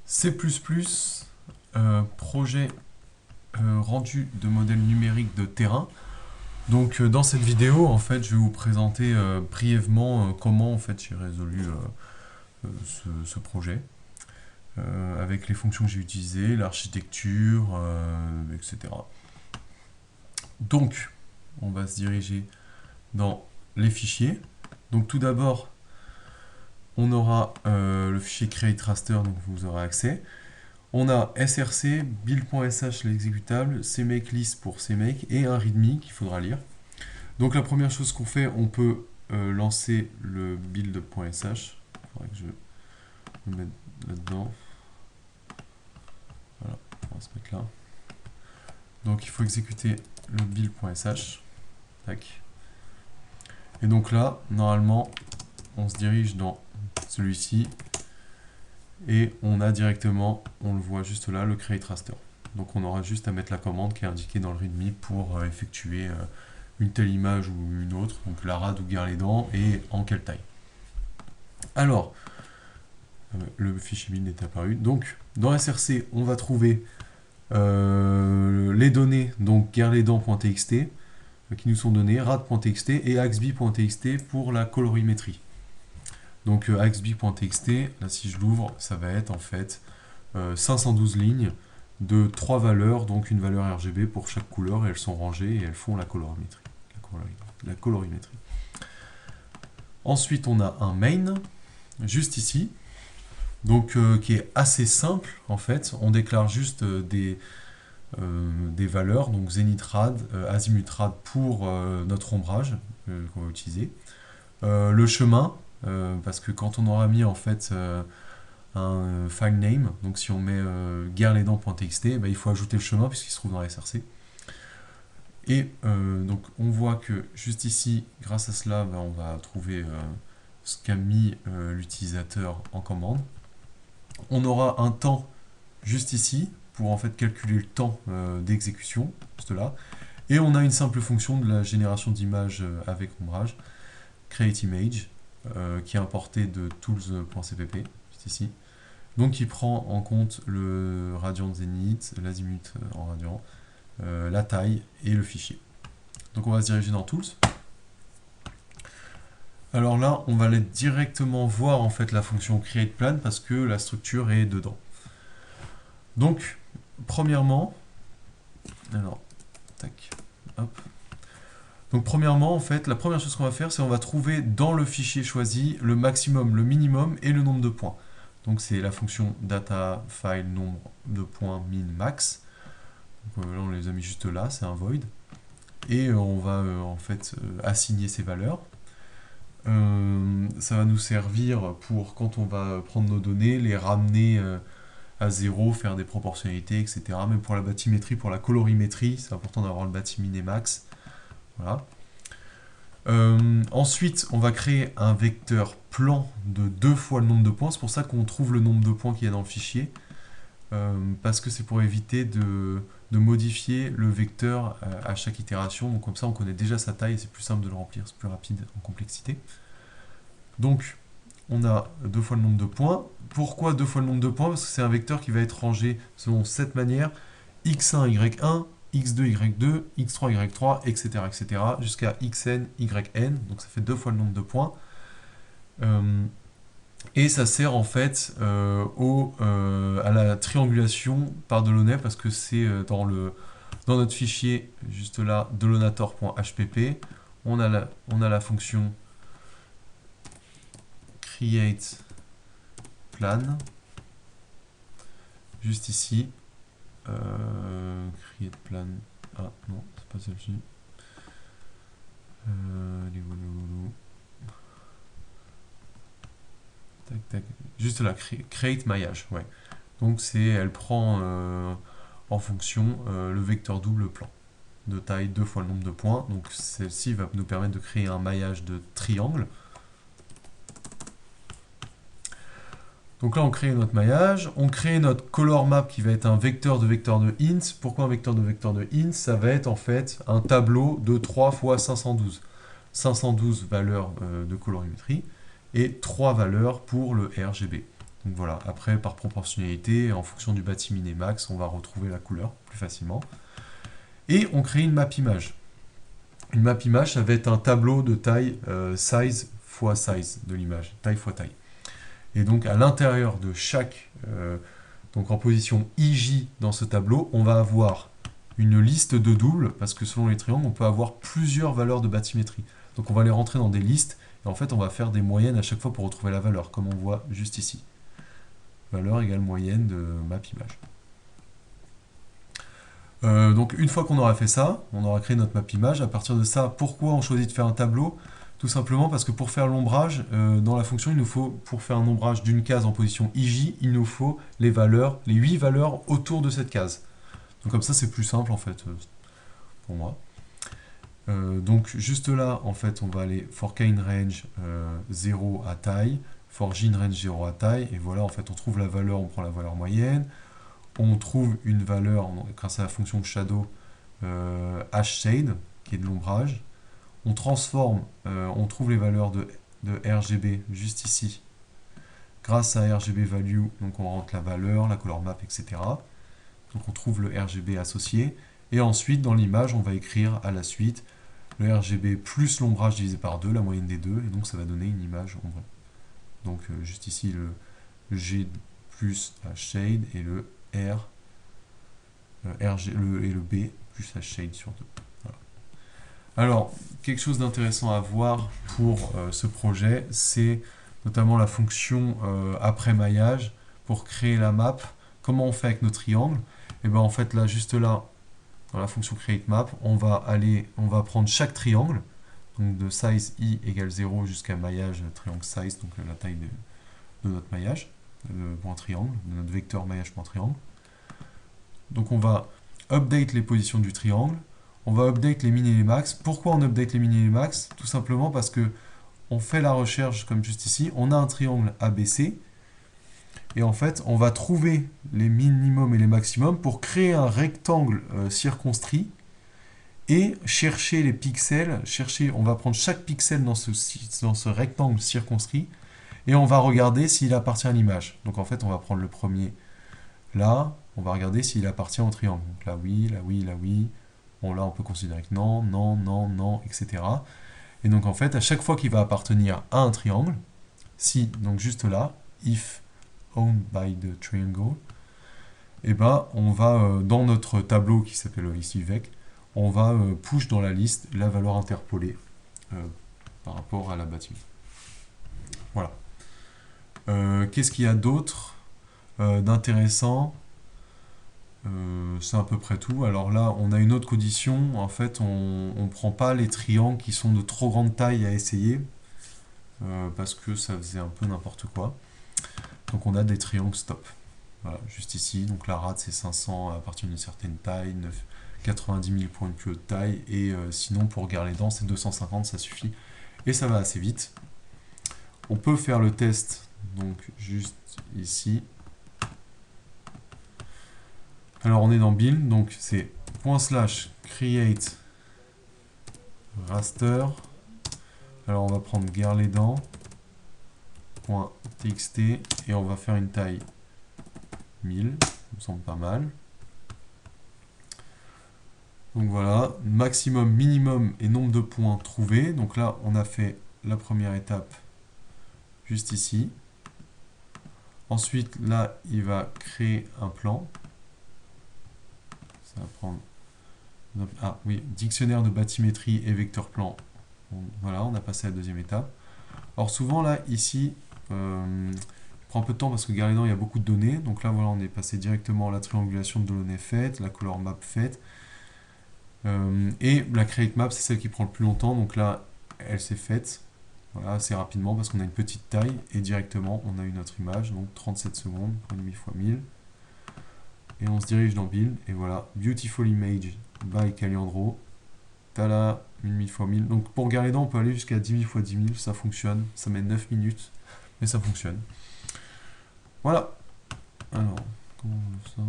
C++, projet rendu de modèles numériques de terrain. Donc dans cette vidéo, en fait, je vais vous présenter brièvement comment en fait j'ai résolu ce projet avec les fonctions que j'ai utilisées, l'architecture, etc. Donc, on va se diriger dans les fichiers. Donc tout d'abord, on aura le fichier create raster, donc vous aurez accès. On a src, build.sh l'exécutable, cmake list pour cmake et un readme qu'il faudra lire. Donc la première chose qu'on fait, on peut lancer le build.sh. Il faudrait que je me mette là-dedans. Voilà, on va se mettre là. Donc il faut exécuter le build.sh. Tac. Et donc là, normalement, on se dirige dans celui-ci. Et on a directement, on le voit juste là, le create raster. Donc on aura juste à mettre la commande qui est indiquée dans le readme pour effectuer une telle image ou une autre, donc la rade ou guerre les dents, et en quelle taille. Alors, le fichier build est apparu. Donc, dans src, on va trouver les données, donc guerre-les-dents.txt, qui nous sont données, rad.txt et axb.txt pour la colorimétrie. Donc axb.txt, là si je l'ouvre, ça va être en fait 512 lignes de 3 valeurs, donc une valeur RGB pour chaque couleur, et elles sont rangées et elles font la colorimétrie. La colorimétrie. Ensuite, on a un main, juste ici, donc qui est assez simple en fait. On déclare juste des valeurs, donc zenith rad, azimut rad pour notre ombrage qu'on va utiliser. Le chemin, parce que quand on aura mis en fait un file name, donc si on met guerre-les-dents.txt, il faut ajouter le chemin puisqu'il se trouve dans la src. Et donc on voit que juste ici, grâce à cela, on va trouver ce qu'a mis l'utilisateur en commande. On aura un temps juste ici pour en fait calculer le temps d'exécution, juste là. Et on a une simple fonction de la génération d'images avec ombrage, create image, qui est importé de tools.cpp, juste ici. Donc il prend en compte le radian zénith, l'azimut en radian, la taille et le fichier. Donc on va se diriger dans Tools. Alors là, on va aller directement voir en fait la fonction createPlan parce que la structure est dedans. Donc, premièrement, alors, tac, hop. Donc premièrement, en fait, la première chose qu'on va faire, c'est on va trouver dans le fichier choisi le maximum, le minimum et le nombre de points. Donc c'est la fonction data file nombre de points min max. Donc, là, on les a mis juste là, c'est un void. Et on va en fait assigner ces valeurs. Ça va nous servir pour quand on va prendre nos données, les ramener à 0, faire des proportionnalités, etc. Même pour la bathymétrie, pour la colorimétrie, c'est important d'avoir le bathy min et max. Voilà. Ensuite, on va créer un vecteur plan de 2 fois le nombre de points. C'est pour ça qu'on trouve le nombre de points qu'il y a dans le fichier. Parce que c'est pour éviter de modifier le vecteur à chaque itération. Donc comme ça, on connaît déjà sa taille et c'est plus simple de le remplir. C'est plus rapide en complexité. Donc, on a 2 fois le nombre de points. Pourquoi 2 fois le nombre de points? Parce que c'est un vecteur qui va être rangé selon cette manière. x1, y1, x2, y2, x3, y3, etc. etc. jusqu'à xn, yn. Donc ça fait 2 fois le nombre de points. Et ça sert en fait à la triangulation par Delaunay parce que c'est dans notre fichier, juste là, delonator.hpp, on a la fonction create plan, juste ici, create plan, ah non, c'est pas celle-ci, tac, tac. Juste là, create maillage, ouais. Donc elle prend en fonction le vecteur double plan de taille 2 fois le nombre de points. Donc celle-ci va nous permettre de créer un maillage de triangle. Donc là, on crée notre maillage, on crée notre color map qui va être un vecteur de int. Pourquoi un vecteur de int? Ça va être en fait un tableau de 3 fois 512. 512 valeurs de colorimétrie et 3 valeurs pour le RGB. Donc voilà, après par proportionnalité, en fonction du bâti min et max, on va retrouver la couleur plus facilement. Et on crée une map image. Une map image, ça va être un tableau de taille size fois size de l'image, taille fois taille. Et donc à l'intérieur de chaque, donc en position IJ dans ce tableau, on va avoir une liste de doubles, parce que selon les triangles, on peut avoir plusieurs valeurs de bathymétrie. Donc on va les rentrer dans des listes, et en fait on va faire des moyennes à chaque fois pour retrouver la valeur, comme on voit juste ici. Valeur égale moyenne de map image. Donc une fois qu'on aura fait ça, on aura créé notre map image. À partir de ça, pourquoi on choisit de faire un tableau? Tout simplement parce que pour faire l'ombrage, dans la fonction, il nous faut, pour faire un ombrage d'une case en position IJ, il nous faut les valeurs, les 8 valeurs autour de cette case. Donc comme ça, c'est plus simple en fait, pour moi. Donc juste là, en fait, on va aller for k in range 0 à taille, for j in range 0 à taille, et voilà, en fait, on trouve la valeur, on prend la valeur moyenne, on trouve une valeur, grâce à la fonction shadow, hshade, qui est de l'ombrage, on transforme, on trouve les valeurs de RGB juste ici, grâce à RGB value, donc on rentre la valeur, la color map, etc. Donc on trouve le RGB associé, et ensuite dans l'image, on va écrire à la suite le RGB plus l'ombrage divisé par 2, la moyenne des deux, et donc ça va donner une image ombrée. Donc juste ici le G plus hshade et le R, et le B plus hshade sur 2. Voilà. Alors, quelque chose d'intéressant à voir pour ce projet, c'est notamment la fonction après maillage pour créer la map. Comment on fait avec nos triangles? Et bien en fait là, juste là, dans la fonction create map, on va prendre chaque triangle, donc de size i égale 0 jusqu'à maillage triangle size, donc la taille de notre maillage, pour un triangle, de notre vecteur maillage.triangle. Donc on va update les positions du triangle, on va update les min et les max. Pourquoi on update les min et les max? Tout simplement parce que on fait la recherche comme juste ici, on a un triangle ABC, et en fait on va trouver les minimums et les maximums pour créer un rectangle circonscrit et chercher les pixels, on va prendre chaque pixel dans ce rectangle circonscrit et on va regarder s'il appartient à l'image. Donc en fait on va prendre le premier là, on va regarder s'il appartient au triangle. Donc là oui, là oui, là oui. Bon là on peut considérer que non, non, non, non, etc. Et donc en fait à chaque fois qu'il va appartenir à un triangle, si, donc juste là, if owned by the triangle, et ben on va dans notre tableau qui s'appelle ici vec, on va push dans la liste la valeur interpolée par rapport à la bâtiment. Voilà. Qu'est-ce qu'il y a d'autre d'intéressant? C'est à peu près tout. Alors là, on a une autre condition. En fait, on ne prend pas les triangles qui sont de trop grande taille à essayer parce que ça faisait un peu n'importe quoi. Donc on a des triangles stop. Voilà, juste ici. Donc la rate c'est 500 à partir d'une certaine taille, 90 000 pour une plus haute taille, et sinon pour garder les dents c'est 250, ça suffit. Et ça va assez vite. On peut faire le test, donc juste ici. Alors on est dans build, donc c'est /create raster. Alors on va prendre gare les dents .txt et on va faire une taille 1000, ça me semble pas mal. Donc voilà, maximum, minimum et nombre de points trouvés. Donc là, on a fait la première étape juste ici. Ensuite, là, il va créer un plan. Ça va prendre... Ah oui, dictionnaire de bathymétrie et vecteur plan. Bon, voilà, on a passé à la deuxième étape. Alors souvent, là, ici, je prends un peu de temps parce que regardez, il y a beaucoup de données. Donc là, voilà, on est passé directement à la triangulation de données faite, la color map faite. Et la create map, c'est celle qui prend le plus longtemps. Donc là, elle s'est faite voilà, assez rapidement parce qu'on a une petite taille et directement, on a eu notre image. Donc 37 secondes, 1,5 fois 1000. Et on se dirige dans Build. Et voilà, Beautiful Image by Caliandro. Tada, 1,5 fois 1000. Donc pour regarder on peut aller jusqu'à 10 000 fois 10 000. Ça fonctionne. Ça met 9 minutes. Mais ça fonctionne. Voilà. Alors, comment on fait ça ?